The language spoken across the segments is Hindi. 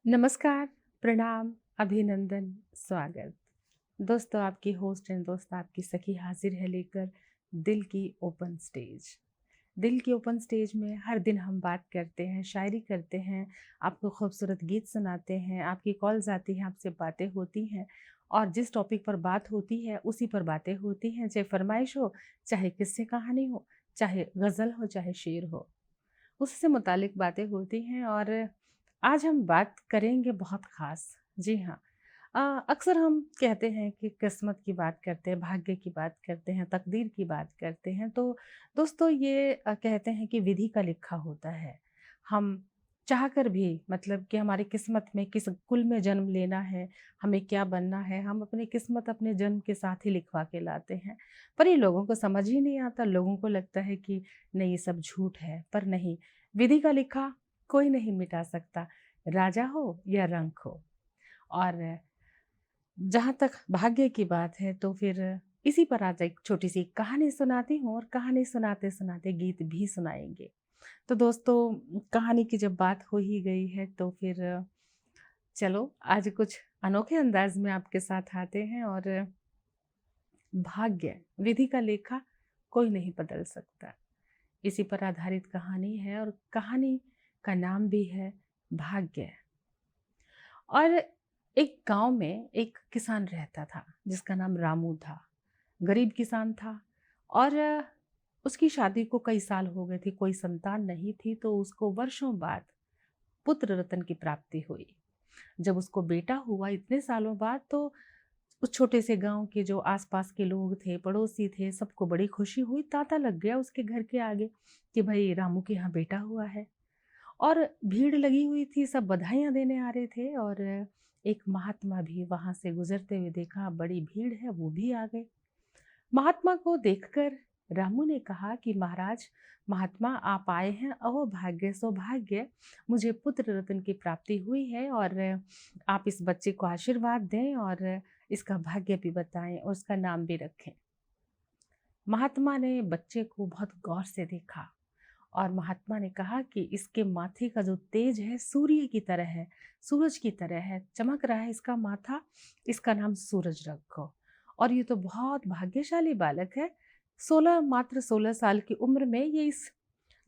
नमस्कार, प्रणाम, अभिनंदन, स्वागत। दोस्तों आपकी होस्ट एंड दोस्त आपकी सखी हाजिर है लेकर दिल की ओपन स्टेज। दिल की ओपन स्टेज में हर दिन हम बात करते हैं, शायरी करते हैं, आपको खूबसूरत गीत सुनाते हैं, आपकी कॉल्स आती हैं, आपसे बातें होती हैं और जिस टॉपिक पर बात होती है उसी पर बातें होती हैं, चाहे फरमाइश हो, चाहे किस्से कहानी हो, चाहे गज़ल हो, चाहे शेर हो। उससे मुतालिक बातें होती हैं और आज हम बात करेंगे बहुत ख़ास। जी हाँ। अक्सर हम कहते हैं कि किस्मत की बात करते हैं, भाग्य की बात करते हैं, तकदीर की बात करते हैं, तो दोस्तों ये कहते हैं कि विधि का लिखा होता है। हम चाहकर भी मतलब कि हमारी किस्मत में किस कुल में जन्म लेना है, हमें क्या बनना है, हम अपनी किस्मत अपने जन्म के साथ ही लिखवा के लाते हैं। पर ये लोगों को समझ ही नहीं आता, लोगों को लगता है कि नहीं ये सब झूठ है, पर नहीं, विधि का लिखा कोई नहीं मिटा सकता, राजा हो या रंक हो। और जहाँ तक भाग्य की बात है तो फिर इसी पर आज एक छोटी-सी कहानी सुनाती हूँ और कहानी सुनाते-सुनाते गीत भी सुनाएँगे। तो दोस्तों कहानी की जब बात हो ही गई है तो फिर चलो आज कुछ अनोखे अंदाज़ में आपके साथ आते हैं और भाग्य, विधि का लेखा कोई नहीं बदल सकता। इसी पर आधारित कहानी है और कहानी का नाम भी है भाग्य। और एक गांव में एक किसान रहता था जिसका नाम रामू था। गरीब किसान था और उसकी शादी को कई साल हो गए थे, कोई संतान नहीं थी, तो उसको वर्षों बाद पुत्र रत्न की प्राप्ति हुई। जब उसको बेटा हुआ इतने सालों बाद तो उस छोटे से गांव के जो आसपास के लोग थे, पड़ोसी थे, सबको बड़ी खुशी हुई। तांता लग गया उसके घर के आगे कि भाई रामू के यहाँ बेटा हुआ है। और भीड़ लगी हुई थी, सब बधाइयाँ देने आ रहे थे और एक महात्मा भी वहाँ से गुजरते हुए देखा, बड़ी भीड़ है, वो भी आ गए। महात्मा को देखकर रामू ने कहा कि महाराज, महात्मा आप आए हैं, अहो भाग्य सौभाग्य, मुझे पुत्र रत्न की प्राप्ति हुई है और आप इस बच्चे को आशीर्वाद दें और इसका भाग्य भी बताएं और उसका नाम भी रखें। महात्मा ने बच्चे को बहुत गौर से देखा और महात्मा ने कहा कि इसके माथे का जो तेज है सूर्य की तरह है, सूरज की तरह है, चमक रहा है इसका माथा, इसका नाम सूरज रखो। और ये तो बहुत भाग्यशाली बालक है, 16 साल की उम्र में ये इस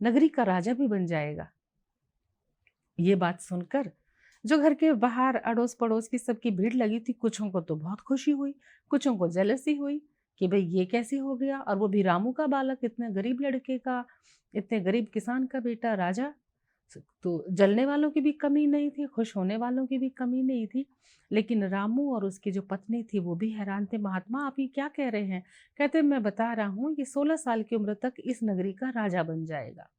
नगरी का राजा भी बन जाएगा। ये बात सुनकर जो घर के बाहर अड़ोस पड़ोस की सबकी भीड़ लगी थी, कुछों को तो बहुत खुशी हुई, कुछों को जेलसी हुई कि भाई ये कैसे हो गया, और वो भी रामू का बालक, इतने गरीब लड़के का, इतने गरीब किसान का बेटा राजा। तो जलने वालों की भी कमी नहीं थी, खुश होने वालों की भी कमी नहीं थी। लेकिन रामू और उसकी जो पत्नी थी वो भी हैरान थे। महात्मा आप ये क्या कह रहे हैं? कहते मैं बता रहा हूँ कि 16 साल की उम्र तक इस नगरी का राजा बन जाएगा।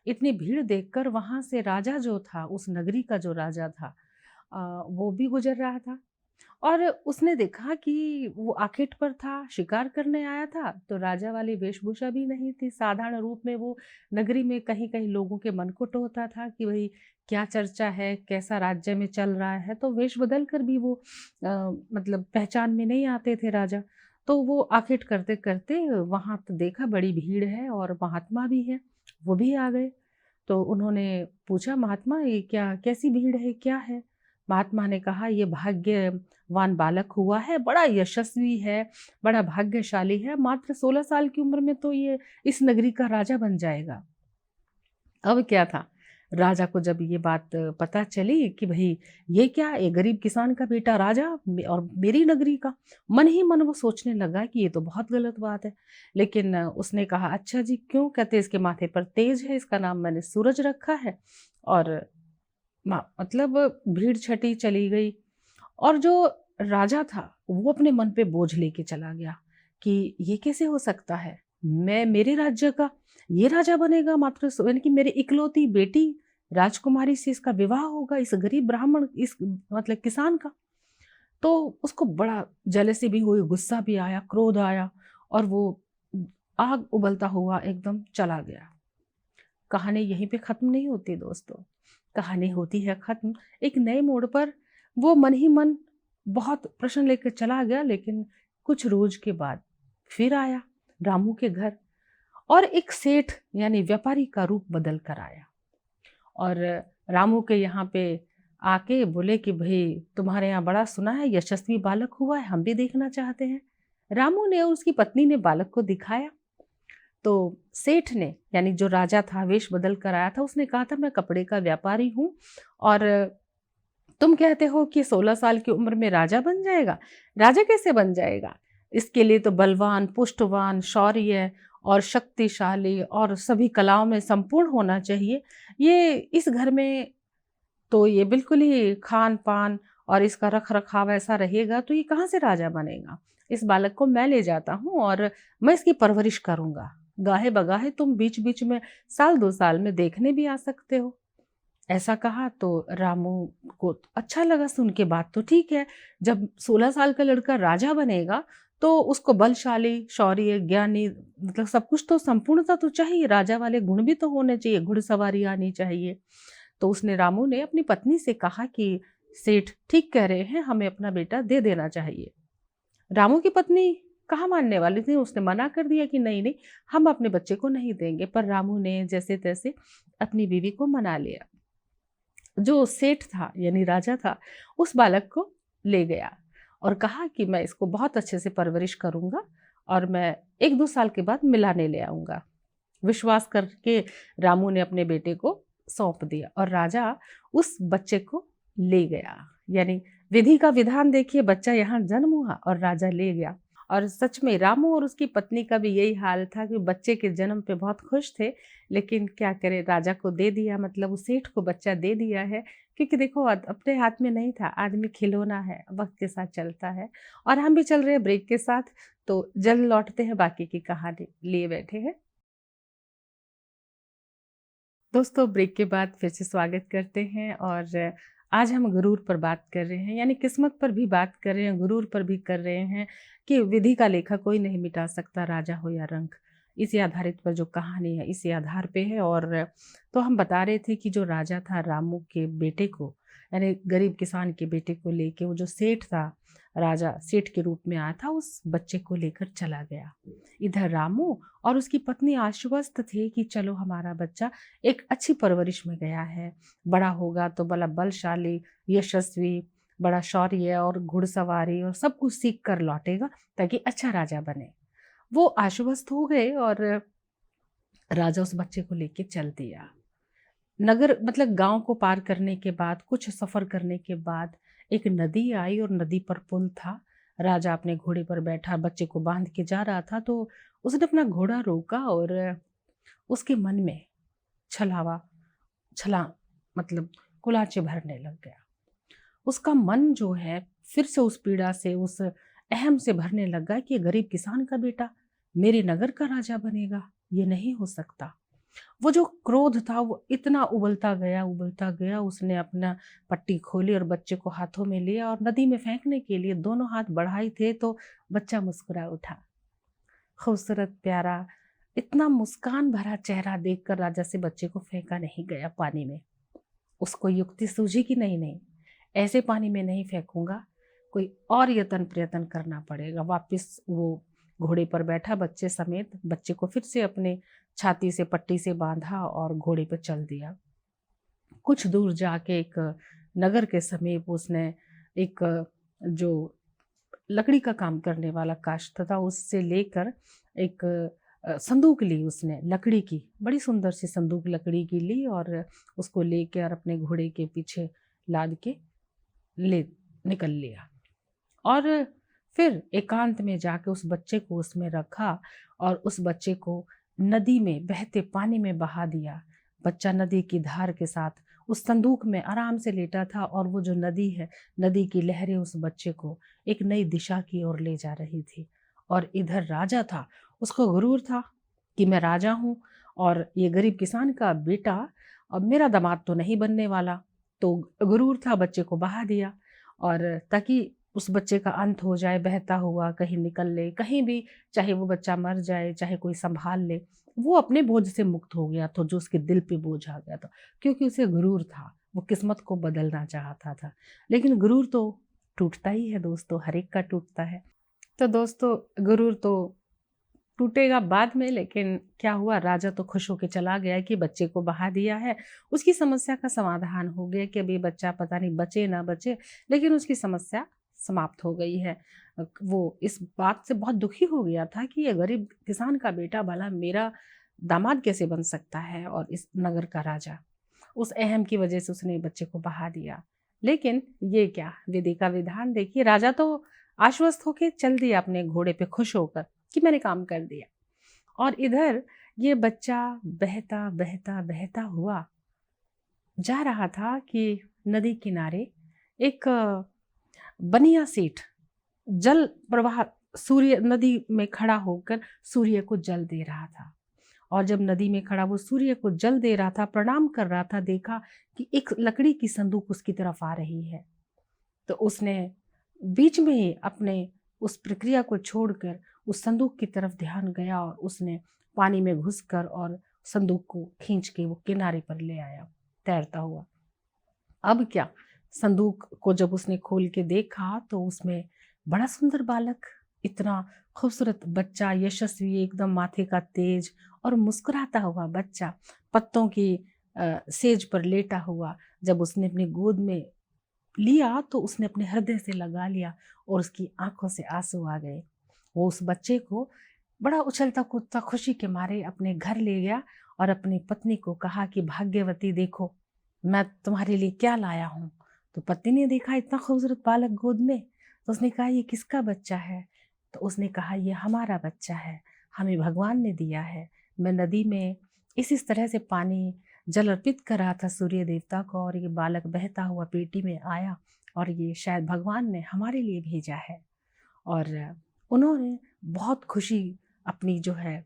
इतनी भीड़ देखकर वहां से राजा जो था, उस नगरी का जो राजा था, वो भी गुजर रहा था और उसने देखा कि वो आखेट पर था, शिकार करने आया था, तो राजा वाली वेशभूषा भी नहीं थी, साधारण रूप में वो नगरी में कहीं कहीं लोगों के मन को टोता था कि भाई क्या चर्चा है, कैसा राज्य में चल रहा है, तो वेश बदल कर भी वो मतलब पहचान में नहीं आते थे राजा। तो वो आखेट करते करते वहां तो देखा बड़ी भीड़ है और महात्मा भी है, वो भी आ गए। तो उन्होंने पूछा महात्मा ये क्या, कैसी भीड़ है, क्या है? महात्मा ने कहा ये भाग्यवान बालक हुआ है, बड़ा यशस्वी है, बड़ा भाग्यशाली है, मात्र 16 साल की उम्र में तो ये इस नगरी का राजा बन जाएगा। अब क्या था, राजा को जब ये बात पता चली कि भाई ये क्या, ये गरीब किसान का बेटा राजा और मेरी नगरी का, मन ही मन वो सोचने लगा कि ये तो बहुत गलत बात है। लेकिन उसने कहा अच्छा जी क्यों? कहते इसके माथे पर तेज है, इसका नाम मैंने सूरज रखा है। और मतलब भीड़ छटी चली गई और जो राजा था वो अपने मन पे बोझ लेके चला गया कि ये कैसे हो सकता है, मैं मेरे राज्य का ये राजा बनेगा, मात्र यानी कि मेरी इकलौती बेटी राजकुमारी से इसका विवाह होगा, इस गरीब ब्राह्मण, इस मतलब किसान का। तो उसको बड़ा जेलसी भी हुई, गुस्सा भी आया, क्रोध आया और वो आग उबलता हुआ एकदम चला गया। कहानी यहीं पे खत्म नहीं होती दोस्तों, कहानी होती है खत्म एक नए मोड़ पर। वो मन ही मन बहुत प्रश्न लेकर चला गया, लेकिन कुछ रोज के बाद फिर आया रामू के घर और एक सेठ यानी व्यापारी का रूप बदल कर आया। और रामू के यहाँ पे आके बोले कि भाई तुम्हारे यहाँ बड़ा सुना है यशस्वी बालक हुआ है, हम भी देखना चाहते हैं। रामू ने और उसकी पत्नी ने बालक को दिखाया। तो सेठ ने, यानी जो राजा था, वेश बदल कर आया था, उसने कहा था मैं कपड़े का व्यापारी हूँ और तुम कहते हो कि 16 साल की उम्र में राजा बन जाएगा। राजा कैसे बन जाएगा? इसके लिए तो बलवान, पुष्टवान, शौर्य और शक्तिशाली और सभी कलाओं में संपूर्ण होना चाहिए। ये इस घर में तो ये बिल्कुल ही खान-पान और इसका रख-रखाव ऐसा रहेगा तो ये कहाँ से राजा बनेगा? इस बालक को मैं ले जाता हूँ और मैं इसकी परवरिश करूँगा। गाहे-बगाहे तुम बीच-बीच में साल 2 साल में देखने भी आ सकते हो। ऐसा कहा तो रामू को अच्छा लगा सुन के, बात तो ठीक है। जब 16 साल का लड़का राजा बनेगा तो उसको बलशाली, शौर्य, ज्ञानी, मतलब सब कुछ तो संपूर्णता तो चाहिए, राजा वाले गुण भी तो होने चाहिए, घुड़सवारी आनी चाहिए। तो उसने रामू ने अपनी पत्नी से कहा कि सेठ ठीक कह रहे हैं, हमें अपना बेटा दे देना चाहिए। रामू की पत्नी कहाँ मानने वाली थी, उसने मना कर दिया कि नहीं नहीं, हम अपने बच्चे को नहीं देंगे। पर रामू ने जैसे तैसे अपनी बीवी को मना लिया। जो सेठ था यानी राजा था, उस बालक को ले गया और कहा कि मैं इसको बहुत अच्छे से परवरिश करूंगा और मैं 1-2 साल के बाद मिलाने ले आऊंगा। विश्वास करके रामू ने अपने बेटे को सौंप दिया और राजा उस बच्चे को ले गया। यानी विधि का विधान देखिए, बच्चा यहाँ जन्म हुआ और राजा ले गया। और सच में रामू और उसकी पत्नी का भी यही हाल था कि बच्चे के जन्म पे बहुत खुश थे, लेकिन क्या करें, राजा को दे दिया, मतलब उस सेठ को बच्चा दे दिया है। क्योंकि देखो अपने हाथ में नहीं था, आदमी खिलौना है, वक्त के साथ चलता है। और हम भी चल रहे हैं ब्रेक के साथ, तो जल्द लौटते हैं, बाकी की कहानी लिए बैठे हैं। दोस्तों ब्रेक के बाद फिर से स्वागत करते हैं और आज हम गुरूर पर बात कर रहे हैं, यानी किस्मत पर भी बात कर रहे हैं, गुरूर पर भी कर रहे हैं कि विधि का लेखा कोई नहीं मिटा सकता, राजा हो या रंक। इसी आधारित पर जो कहानी है इसी आधार पे है। और तो हम बता रहे थे कि जो राजा था, रामू के बेटे को, यानी गरीब किसान के बेटे को लेके, वो जो सेठ था, राजा सेठ के रूप में आया था, उस बच्चे को लेकर चला गया। इधर रामू और उसकी पत्नी आश्वस्त थे कि चलो हमारा बच्चा एक अच्छी परवरिश में गया है, बड़ा होगा तो बड़ा बलशाली, यशस्वी, बड़ा शौर्य और घुड़सवारी और सब कुछ सीख कर लौटेगा ताकि अच्छा राजा बने। वो आश्वस्त हो गए और राजा उस बच्चे को लेके चल दिया। नगर मतलब गांव को पार करने के बाद, कुछ सफर करने के बाद एक नदी आई और नदी पर पुल था। राजा अपने घोड़े पर बैठा बच्चे को बांध के जा रहा था, तो उसने अपना घोड़ा रोका और उसके मन में छलावा छला मतलब कुलाचे भरने लग गया। उसका मन जो है फिर से उस पीड़ा से, उस अहम से भरने लगा कि ये गरीब किसान का बेटा मेरे नगर का राजा बनेगा, ये नहीं हो सकता। वो जो क्रोध था वो इतना उबलता गया, उसने अपना पट्टी खोली और बच्चे को हाथों में लिया और नदी में फेंकने के लिए दोनों हाथ बढ़ाए थे तो बच्चा मुस्कुरा उठा। खूबसूरत, प्यारा, इतना मुस्कान भरा चेहरा देखकर राजा से बच्चे को फेंका नहीं गया पानी में। उसको युक्ति सूझी कि नहीं नहीं, ऐसे पानी में नहीं फेंकूंगा, कोई और यतन प्रयत्न करना पड़ेगा। वापस वो घोड़े पर बैठा बच्चे समेत, बच्चे को फिर से अपने छाती से पट्टी से बांधा और घोड़े पर चल दिया। कुछ दूर जाके एक नगर के समीप उसने एक जो लकड़ी का काम करने वाला काश्त था उससे लेकर एक संदूक ली उसने, लकड़ी की, बड़ी सुंदर सी संदूक लकड़ी की ली और उसको लेके और अपने घोड़े के पीछे लाद के ले निकल लिया। और फिर एकांत में जाके उस बच्चे को उसमें रखा और उस बच्चे को नदी में बहते पानी में बहा दिया। बच्चा नदी की धार के साथ उस संदूक में आराम से लेटा था और वो जो नदी है, नदी की लहरें उस बच्चे को एक नई दिशा की ओर ले जा रही थी। और इधर राजा था, उसको गुरूर था कि मैं राजा हूँ और ये गरीब किसान का बेटा अब मेरा दामाद तो नहीं बनने वाला। तो गुरूर था, बच्चे को बहा दिया और ताकि उस बच्चे का अंत हो जाए, बहता हुआ कहीं निकल ले, कहीं भी, चाहे वो बच्चा मर जाए, चाहे कोई संभाल ले। वो अपने बोझ से मुक्त हो गया था, जो उसके दिल पे बोझ आ गया था, क्योंकि उसे गुरूर था, वो किस्मत को बदलना चाहता था। लेकिन गुरूर तो टूटता ही है दोस्तों, हर एक का टूटता है। तो दोस्तों गुरूर तो टूटेगा बाद में, लेकिन क्या हुआ, राजा तो खुश होके चला गया कि बच्चे को बहा दिया है। उसकी समस्या का समाधान हो गया कि अभी बच्चा पता नहीं बचे ना बचे, लेकिन उसकी समस्या समाप्त हो गई है। वो इस बात से बहुत दुखी हो गया था कि ये गरीब किसान का बेटा भला मेरा दामाद कैसे बन सकता है, और इस नगर का राजा। उस अहम की वजह से उसने बच्चे को बहा दिया। लेकिन ये क्या विधि का विधान, देखिए राजा तो आश्वस्त होके चल दिया अपने घोड़े पे खुश होकर कि मैंने काम कर दिया। और इधर ये बच्चा बहता बहता बहता हुआ जा रहा था कि नदी किनारे एक बनिया सेठ जल प्रवाह सूर्य नदी में खड़ा होकर सूर्य को जल दे रहा था। और जब नदी में खड़ा वो सूर्य को जल दे रहा था, प्रणाम कर रहा था, देखा कि एक लकड़ी की संदूक उसकी तरफ आ रही है। तो उसने बीच में ही अपने उस प्रक्रिया को छोड़कर उस संदूक की तरफ ध्यान गया और उसने पानी में घुसकर और संदूक को खींच के वो किनारे पर ले आया तैरता हुआ। अब क्या, संदूक को जब उसने खोल के देखा तो उसमें बड़ा सुंदर बालक, इतना खूबसूरत बच्चा, यशस्वी, एकदम माथे का तेज और मुस्कुराता हुआ बच्चा पत्तों की सेज पर लेटा हुआ, जब उसने अपनी गोद में लिया तो उसने अपने हृदय से लगा लिया और उसकी आंखों से आंसू आ गए। वो उस बच्चे को बड़ा उछलता कूदता खुशी के मारे अपने घर ले गया और अपनी पत्नी को कहा कि भाग्यवती देखो मैं तुम्हारे लिए क्या लाया हूँ। तो पत्नी ने देखा इतना खूबसूरत बालक गोद में, तो उसने कहा ये किसका बच्चा है। तो उसने कहा ये हमारा बच्चा है, हमें भगवान ने दिया है। मैं नदी में इस तरह से पानी जल अर्पित कर रहा था सूर्य देवता को, और ये बालक बहता हुआ पेटी में आया और ये शायद भगवान ने हमारे लिए भेजा है। और उन्होंने बहुत खुशी अपनी जो है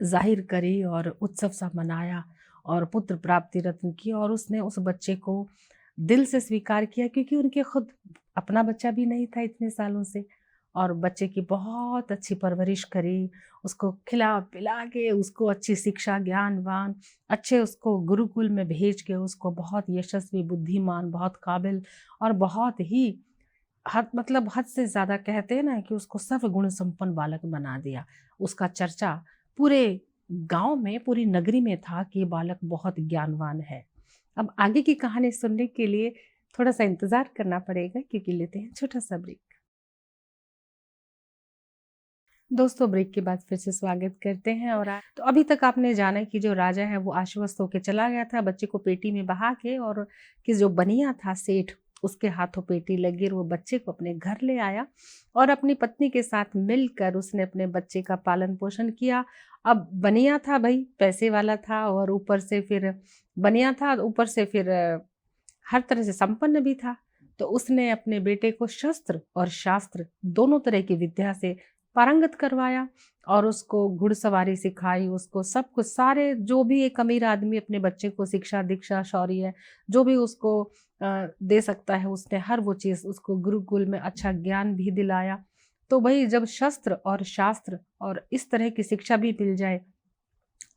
जाहिर करी और उत्सव सा मनाया और पुत्र प्राप्ति रत्न की, और उसने उस बच्चे को दिल से स्वीकार किया क्योंकि उनके खुद अपना बच्चा भी नहीं था इतने सालों से। और बच्चे की बहुत अच्छी परवरिश करी, उसको खिला पिला के उसको अच्छी शिक्षा ज्ञानवान अच्छे उसको गुरुकुल में भेज के उसको बहुत यशस्वी, बुद्धिमान, बहुत काबिल और बहुत ही हद से ज़्यादा कहते हैं ना कि उसको सर्व गुण संपन्न बालक बना दिया। उसका चर्चा पूरे गांव में, पूरी नगरी में था कि ये बालक बहुत ज्ञानवान है। अब आगे की कहानी सुनने के लिए थोड़ा सा इंतजार करना पड़ेगा, क्योंकि लेते हैं छोटा सा ब्रेक। दोस्तों, ब्रेक के बाद फिर से स्वागत करते हैं। और तो अभी तक आपने जाना कि जो राजा है वो आश्वस्त होकर चला गया था बच्चे को पेटी में बहा के, और कि जो बनिया था सेठ उसके हाथों पेटी लगी और वो बच्चे को अपने घर ले आया और अपनी पत्नी के साथ मिलकर उसने अपने बच्चे का पालन पोषण किया। अब बनिया था भाई, पैसे वाला था, और ऊपर से फिर बनिया था, ऊपर से फिर हर तरह से संपन्न भी था। तो उसने अपने बेटे को शस्त्र और शास्त्र दोनों तरह की विद्या से पारंगत करवाया और उसको घुड़सवारी सिखाई, उसको सब कुछ, सारे जो भी एक अमीर आदमी अपने बच्चे को शिक्षा दीक्षा शौर्य जो भी उसको दे सकता है, उसने हर वो चीज़ उसको गुरुकुल में अच्छा ज्ञान भी दिलाया। तो भाई जब शस्त्र और शास्त्र और इस तरह की शिक्षा भी मिल जाए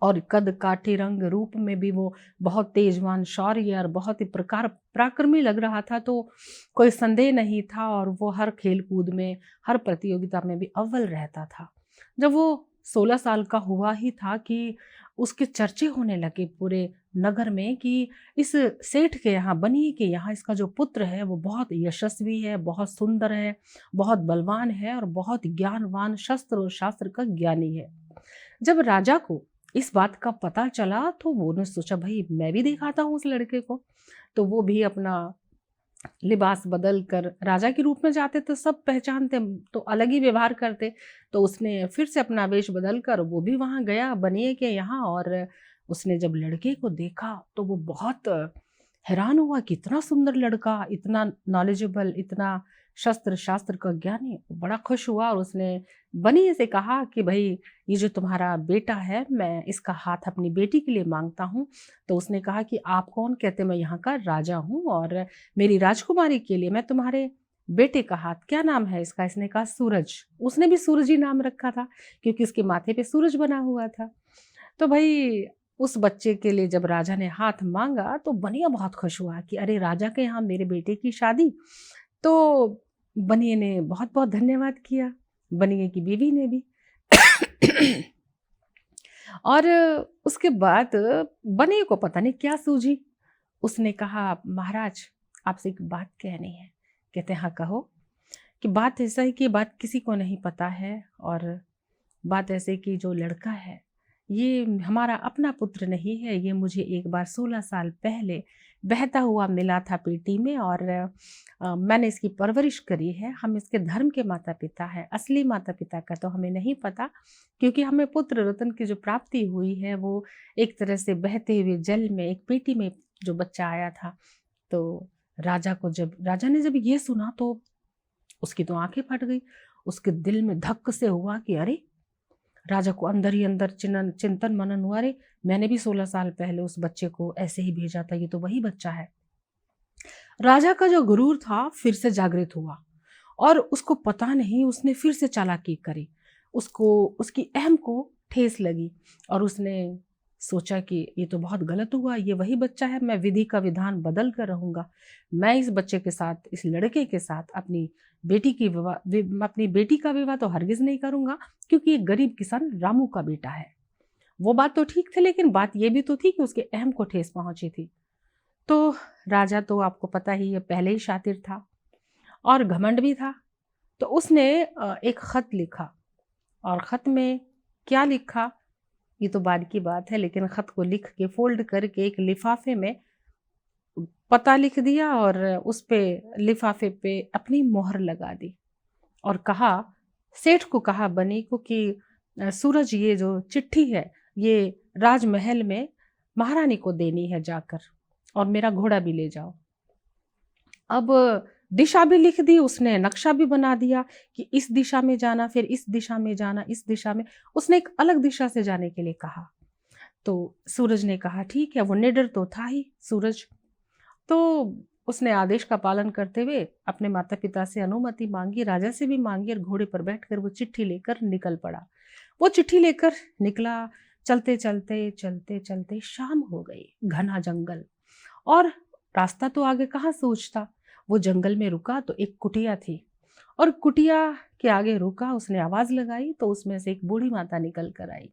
और कद काठी रंग रूप में भी वो बहुत तेजवान, शौर्य और बहुत ही प्रकार पराक्रमी लग रहा था, तो कोई संदेह नहीं था। और वो हर खेल कूद में, हर प्रतियोगिता में भी अव्वल रहता था। जब वो 16 साल का हुआ ही था कि उसके चर्चे होने लगे पूरे नगर में कि इस सेठ के यहाँ, बनिए के यहाँ, इसका जो पुत्र है वो बहुत यशस्वी है, बहुत सुंदर है, बहुत बलवान है और बहुत ज्ञानवान, शस्त्र और शास्त्र का ज्ञानी है। जब राजा को इस बात का पता चला तो वो ने सोचा भाई मैं भी दिखाता हूँ उस लड़के को। तो वो भी अपना लिबास बदल कर राजा के रूप में जाते तो सब पहचानते, तो अलग ही व्यवहार करते। तो उसने फिर से अपना वेश बदल कर वो भी वहाँ गया बनिए के यहाँ, और उसने जब लड़के को देखा तो वो बहुत हैरान हुआ कि इतना सुंदर लड़का, इतना नॉलेजेबल, इतना शस्त्र शास्त्र का ज्ञानी। बड़ा खुश हुआ और उसने बनिए से कहा कि भाई ये जो तुम्हारा बेटा है, मैं इसका हाथ अपनी बेटी के लिए मांगता हूँ। तो उसने कहा कि आप कौन, कहते मैं यहाँ का राजा हूँ और मेरी राजकुमारी के लिए मैं तुम्हारे बेटे का हाथ, क्या नाम है इसका? इसने कहा सूरज। उसने भी सूरज ही नाम रखा था क्योंकि उसके माथे पे सूरज बना हुआ था। तो भाई उस बच्चे के लिए जब राजा ने हाथ मांगा तो बनिया बहुत खुश हुआ कि अरे राजा के यहाँ मेरे बेटे की शादी। तो बनिए ने बहुत बहुत धन्यवाद किया, बनिए की बीवी ने भी। और उसके बाद बने को पता नहीं क्या सूझी, उसने कहा महाराज आपसे एक बात कहनी है। कहते हैं हाँ कहो। कि बात ऐसा है कि बात किसी को नहीं पता है, और बात ऐसे कि जो लड़का है ये हमारा अपना पुत्र नहीं है, ये मुझे एक बार 16 साल पहले बहता हुआ मिला था पेटी में, और मैंने इसकी परवरिश करी है। हम इसके धर्म के माता पिता हैं, असली माता पिता का तो हमें नहीं पता, क्योंकि हमें पुत्र रत्न की जो प्राप्ति हुई है वो एक तरह से बहते हुए जल में एक पेटी में जो बच्चा आया था। तो राजा ने जब ये सुना तो उसकी तो आंखें फट गई। उसके दिल में धक्क से हुआ कि अरे, राजा को अंदर ही अंदर चिंतन मनन हुआ, अरे मैंने भी 16 साल पहले उस बच्चे को ऐसे ही भेजा था, ये तो वही बच्चा है। राजा का जो गुरूर था फिर से जागृत हुआ, और उसको पता नहीं उसने फिर से चालाकी करी। उसको उसकी अहम को ठेस लगी, और उसने सोचा कि ये तो बहुत गलत हुआ, ये वही बच्चा है, मैं विधि का विधान बदल कर रहूंगा। मैं इस बच्चे के साथ, इस लड़के के साथ अपनी अपनी बेटी का विवाह तो हरगिज नहीं करूंगा, क्योंकि एक गरीब किसान रामू का बेटा है। वो बात तो ठीक थी, लेकिन बात ये भी तो थी कि उसके अहम को ठेस पहुंची थी। तो राजा तो आपको पता ही है पहले ही शातिर था और घमंड भी था। तो उसने एक खत लिखा, और खत में क्या लिखा ये तो बाद की बात है, लेकिन खत को लिख के फोल्ड करके एक लिफाफे में पता लिख दिया, और उस पे लिफाफे पे अपनी मोहर लगा दी, और कहा, सेठ को कहा बनी को कि सूरज ये जो चिट्ठी है ये राजमहल में महारानी को देनी है जाकर, और मेरा घोड़ा भी ले जाओ। अब दिशा भी लिख दी उसने, नक्शा भी बना दिया कि इस दिशा में जाना, फिर इस दिशा में जाना, इस दिशा में। उसने एक अलग दिशा से जाने के लिए कहा। तो सूरज ने कहा ठीक है, वो निडर तो था ही सूरज। तो उसने आदेश का पालन करते हुए अपने माता पिता से अनुमति मांगी, राजा से भी मांगी, और घोड़े पर बैठकर वो चिट्ठी लेकर निकल पड़ा। वो चिट्ठी लेकर निकला। चलते चलते चलते चलते शाम हो गई, घना जंगल, और रास्ता तो आगे कहाँ सूझता। वो जंगल में रुका तो एक कुटिया थी, और कुटिया के आगे रुका, उसने आवाज लगाई तो उसमें से एक बूढ़ी माता निकल कर आई।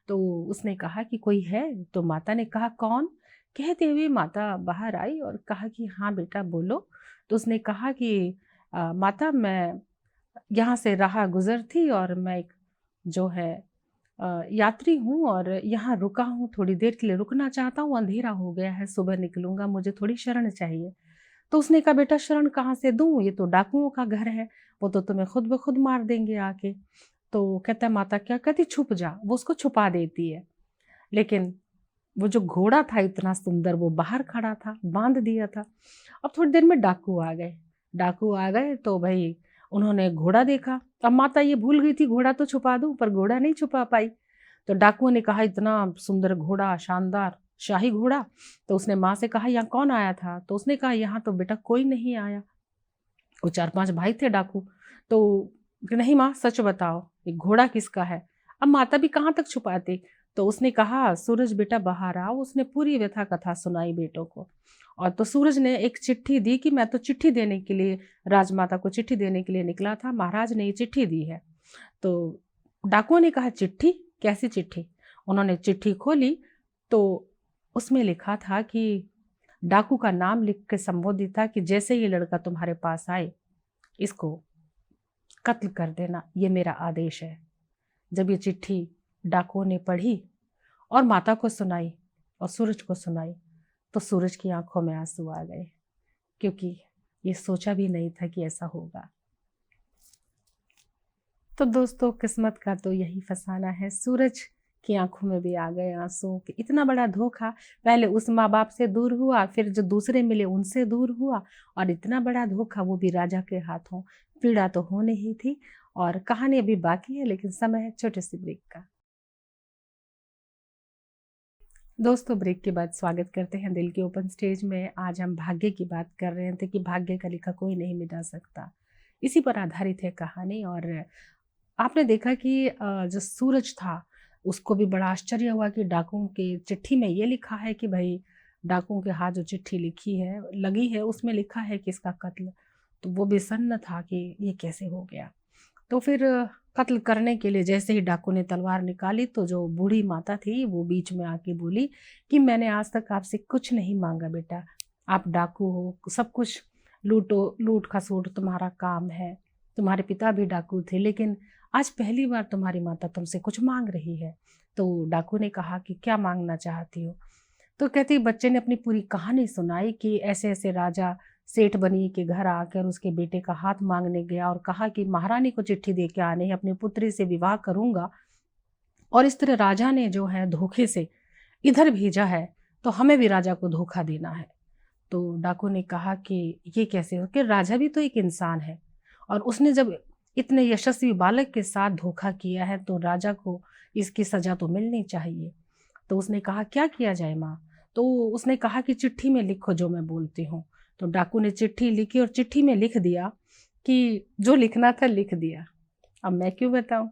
तो उसने कहा कि कोई है? तो माता ने कहा कौन? कहते हुए माता बाहर आई और कहा कि हाँ बेटा बोलो। तो उसने कहा कि माता मैं यहाँ से राह गुजर थी, और मैं एक जो है यात्री हूँ, और यहाँ रुका हूँ, थोड़ी देर के लिए रुकना चाहता हूँ, अंधेरा हो गया है, सुबह निकलूंगा, मुझे थोड़ी शरण चाहिए। तो उसने कहा बेटा शरण कहाँ से दूँ, ये तो डाकुओं का घर है, वो तो तुम्हें खुद ब खुद मार देंगे आके। तो कहता है माता क्या कहती, छुप जा। वो उसको छुपा देती है, लेकिन वो जो घोड़ा था इतना सुंदर वो बाहर खड़ा था, बांध दिया था। अब थोड़ी देर में डाकू आ गए। डाकू आ गए तो भाई उन्होंने घोड़ा देखा। अब माता ये भूल गई थी घोड़ा तो छुपा दूं, पर घोड़ा नहीं छुपा पाई। तो डाकुओं ने कहा इतना सुंदर घोड़ा, शानदार शाही घोड़ा। तो उसने माँ से कहा यहाँ कौन आया था? तो उसने कहा यहाँ तो बेटा कोई नहीं आया। वो 4-5 भाई थे डाकू। तो नहीं माँ सच बताओ ये घोड़ा किसका है? अब माता भी कहाँ तक छुपाती। तो उसने कहा सूरज बेटा बाहर आओ। उसने पूरी व्यथा कथा सुनाई बेटों को। और तो सूरज ने एक चिट्ठी दी कि मैं तो चिट्ठी देने के लिए, राजमाता को चिट्ठी देने के लिए निकला था, महाराज ने ये चिट्ठी दी है। तो डाकुओं ने कहा चिट्ठी? कैसी चिट्ठी? उन्होंने चिट्ठी खोली तो उसमें लिखा था कि डाकू का नाम लिख के संबोधित था कि जैसे ये लड़का तुम्हारे पास आए इसको कत्ल कर देना, ये मेरा आदेश है। जब ये चिट्ठी डाकुओं ने पढ़ी और माता को सुनाई और सूरज को सुनाई तो सूरज की आंखों में आंसू आ गए, क्योंकि ये सोचा भी नहीं था कि ऐसा होगा। तो दोस्तों किस्मत का तो यही फसाना है, सूरज की आंखों में भी आ गए आंसू कि इतना बड़ा धोखा। पहले उस माँ बाप से दूर हुआ, फिर जो दूसरे मिले उनसे दूर हुआ, और इतना बड़ा धोखा वो भी राजा के हाथों। पीड़ा तो होने ही थी। और कहानी अभी बाकी है, लेकिन समय है छोटे सी ब्रेक का। दोस्तों ब्रेक के बाद स्वागत करते हैं दिल के ओपन स्टेज में। आज हम भाग्य की बात कर रहे थे कि भाग्य का लिखा कोई नहीं मिटा सकता, इसी पर आधारित है कहानी। और आपने देखा कि जो सूरज था उसको भी बड़ा आश्चर्य हुआ कि डाकुओं की चिट्ठी में ये लिखा है कि भाई डाकुओं के हाथ जो चिट्ठी लिखी है लगी है उसमें लिखा है कि इसका कत्ल। तो वो बेसन्न था कि ये कैसे हो गया। तो फिर कत्ल करने के लिए जैसे ही डाकू ने तलवार निकाली तो जो बूढ़ी माता थी वो बीच में आके बोली कि मैंने आज तक आपसे कुछ नहीं मांगा बेटा, आप डाकू हो, सब कुछ लूटो, लूट खसोट तुम्हारा काम है, तुम्हारे पिता भी डाकू थे, लेकिन आज पहली बार तुम्हारी माता तुमसे कुछ मांग रही है। तो डाकू ने कहा कि क्या मांगना चाहती हो? तो कहती, बच्चे ने अपनी पूरी कहानी सुनाई कि ऐसे ऐसे राजा सेठ बनी के घर आकर उसके बेटे का हाथ मांगने गया और कहा कि महारानी को चिट्ठी दे के आने, अपनी पुत्री से विवाह करूंगा, और इस तरह राजा ने जो है धोखे से इधर भेजा है, तो हमें भी राजा को धोखा देना है। तो डाकू ने कहा कि ये कैसे हो, कि राजा भी तो एक इंसान है और उसने जब इतने यशस्वी बालक के साथ धोखा किया है तो राजा को इसकी सजा तो मिलनी चाहिए। तो उसने कहा क्या किया जाए माँ? तो उसने कहा कि चिट्ठी में लिखो जो मैं बोलती हूँ। तो डाकू ने चिट्ठी लिखी और चिट्ठी में लिख दिया कि जो लिखना था लिख दिया। अब मैं क्यों बताऊं?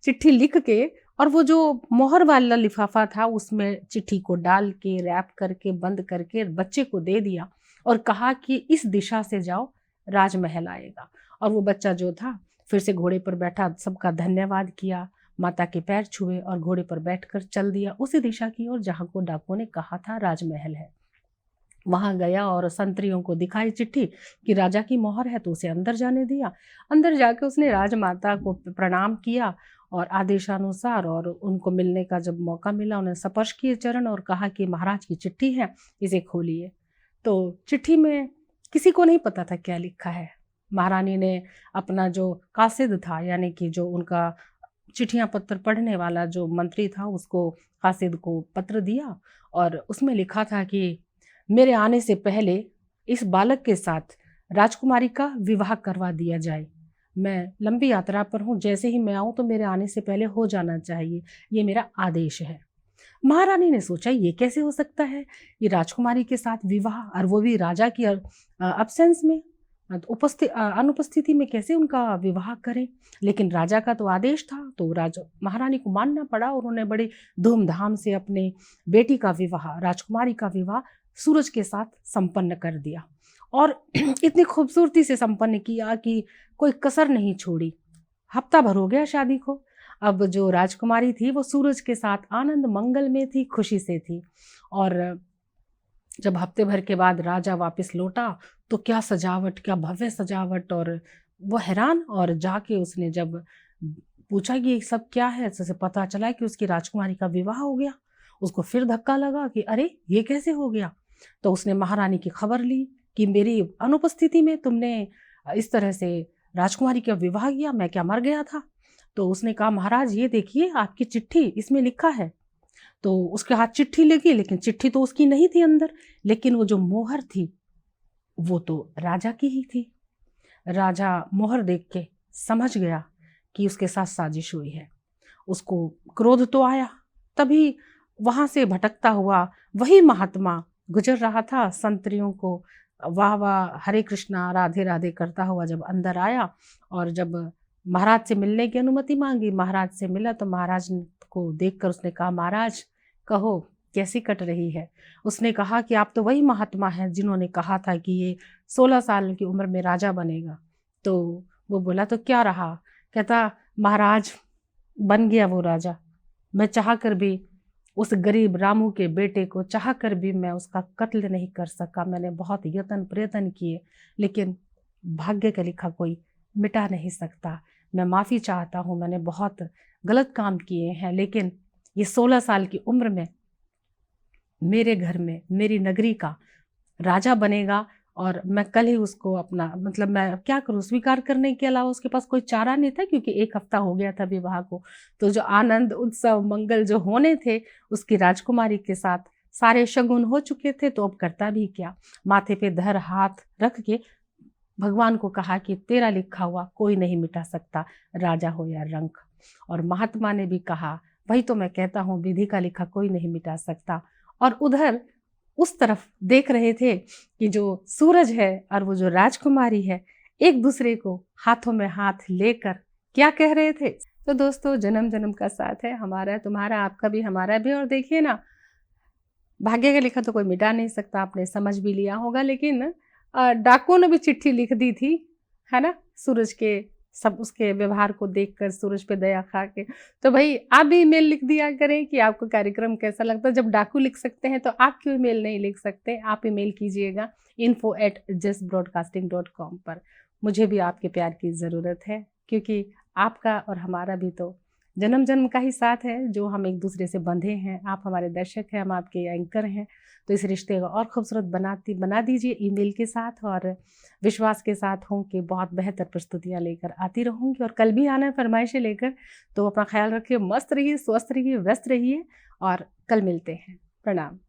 चिट्ठी लिख के और वो जो मोहर वाला लिफाफा था उसमें चिट्ठी को डाल के रैप करके बंद करके बच्चे को दे दिया और कहा कि इस दिशा से जाओ, राजमहल आएगा। और वो बच्चा जो था फिर से घोड़े पर बैठा, सबका धन्यवाद किया, माता के पैर छुए और घोड़े पर बैठकर चल दिया उसी दिशा की ओर जहाँ को डाकू ने कहा था राजमहल है। वहां गया और संतरियों को दिखाई चिट्ठी कि राजा की मोहर है, तो उसे अंदर जाने दिया। अंदर जाके उसने राजमाता को प्रणाम किया और आदेशानुसार, और उनको मिलने का जब मौका मिला उन्हें स्पर्श किए चरण और कहा कि महाराज की चिट्ठी है, इसे खोलिए। तो चिट्ठी में किसी को नहीं पता था क्या लिखा है। महारानी ने अपना जो कासिद था, यानी कि जो उनका चिट्ठियां पत्र पढ़ने वाला जो मंत्री था, उसको कासिद को पत्र दिया और उसमें लिखा था कि मेरे आने से पहले इस बालक के साथ राजकुमारी का विवाह करवा दिया जाए। मैं लंबी यात्रा पर हूँ, जैसे ही मैं आऊँ तो मेरे आने से पहले हो जाना चाहिए, ये मेरा आदेश है। महारानी ने सोचा ये कैसे हो सकता है, ये राजकुमारी के साथ विवाह, और वो भी राजा की अब्सेंस में, अनुपस्थिति में कैसे उनका विवाह करें। लेकिन राजा का तो आदेश था, तो राजा महारानी को मानना पड़ा और उन्होंने बड़े धूमधाम से अपने बेटी का विवाह, राजकुमारी का विवाह सूरज के साथ संपन्न कर दिया। और इतनी खूबसूरती से संपन्न किया कि कोई कसर नहीं छोड़ी। हफ्ता भर हो गया शादी को। अब जो राजकुमारी थी वो सूरज के साथ आनंद मंगल में थी, खुशी से थी। और जब हफ्ते भर के बाद राजा वापस लौटा तो क्या सजावट, क्या भव्य सजावट, और वो हैरान। और जाके उसने जब पूछा कि ये सब क्या है, तो पता चला कि उसकी राजकुमारी का विवाह हो गया। उसको फिर धक्का लगा कि अरे ये कैसे हो गया। तो उसने महारानी की खबर ली कि मेरी अनुपस्थिति में तुमने इस तरह से राजकुमारी का विवाह किया, मैं क्या मर गया था? तो उसने कहा महाराज ये देखिए आपकी चिट्ठी, इसमें लिखा है। तो उसके हाथ चिट्ठी लगी, लेकिन चिट्ठी तो उसकी नहीं थी अंदर, लेकिन वो जो मोहर थी वो तो राजा की ही थी। राजा मोहर देख के समझ गया कि उसके साथ साजिश हुई है। उसको क्रोध तो आया, तभी वहां से भटकता हुआ वही महात्मा गुजर रहा था, संतरियों को वाह वाह हरे कृष्णा राधे राधे करता हुआ जब अंदर आया और जब महाराज से मिलने की अनुमति मांगी, महाराज से मिला तो महाराज को देखकर उसने कहा महाराज कहो कैसी कट रही है। उसने कहा कि आप तो वही महात्मा हैं जिन्होंने कहा था कि ये 16 साल की उम्र में राजा बनेगा। तो वो बोला तो क्या रहा? कहता महाराज बन गया वो राजा। मैं चाह कर भी उस गरीब रामू के बेटे को चाह कर भी मैं उसका कत्ल नहीं कर सका। मैंने बहुत यत्न प्रयत्न किए, लेकिन भाग्य का लिखा कोई मिटा नहीं सकता। मैं माफ़ी चाहता हूँ, मैंने बहुत गलत काम किए हैं, लेकिन ये 16 साल की उम्र में मेरे घर में मेरी नगरी का राजा बनेगा और मैं कल ही उसको अपना, मतलब मैं क्या करूँ, स्वीकार करने के अलावा उसके पास कोई चारा नहीं था, क्योंकि 1 हफ्ता हो गया था विवाह को। तो जो आनंद उत्सव मंगल जो होने थे उसकी राजकुमारी के साथ सारे शगुन हो चुके थे, तो अब करता भी क्या। माथे पे धर हाथ रख के भगवान को कहा कि तेरा लिखा हुआ कोई नहीं मिटा सकता, राजा हो या रंक। और महात्मा ने भी कहा वही तो मैं कहता हूँ, विधि का लिखा कोई नहीं मिटा सकता। और उधर उस तरफ देख रहे थे कि जो सूरज है और वो जो राजकुमारी है एक दूसरे को हाथों में हाथ लेकर क्या कह रहे थे। तो दोस्तों जन्म जन्म का साथ है, हमारा तुम्हारा, आपका भी हमारा भी। और देखिए ना, भाग्य का लिखा तो कोई मिटा नहीं सकता, आपने समझ भी लिया होगा। लेकिन डाकुओं ने भी चिट्ठी लिख दी थी, है ना, सूरज के सब उसके व्यवहार को देखकर सूरज पे दया खा के। तो भई आप भी ईमेल लिख दिया करें कि आपको कार्यक्रम कैसा लगता है। जब डाकू लिख सकते हैं तो आप क्यों ईमेल नहीं लिख सकते? आप ईमेल कीजिएगा info@justbroadcasting.com पर। मुझे भी आपके प्यार की ज़रूरत है, क्योंकि आपका और हमारा भी तो जन्म-जन्म का ही साथ है, जो हम एक-दूसरे से बंधे हैं। आप हमारे दर्शक हैं, हम आपके एंकर हैं, तो इस रिश्ते को और खूबसूरत बना दीजिए ईमेल के साथ, और विश्वास के साथ हूँ कि बहुत बेहतर प्रस्तुतियाँ लेकर आती रहूँगी, और कल भी आना है फ़रमाइशें लेकर। तो अपना ख़्याल रखिए, मस्त रहिए, स्वस्थ रहिए, व्यस्त रहिए, और कल मिलते हैं। प्रणाम।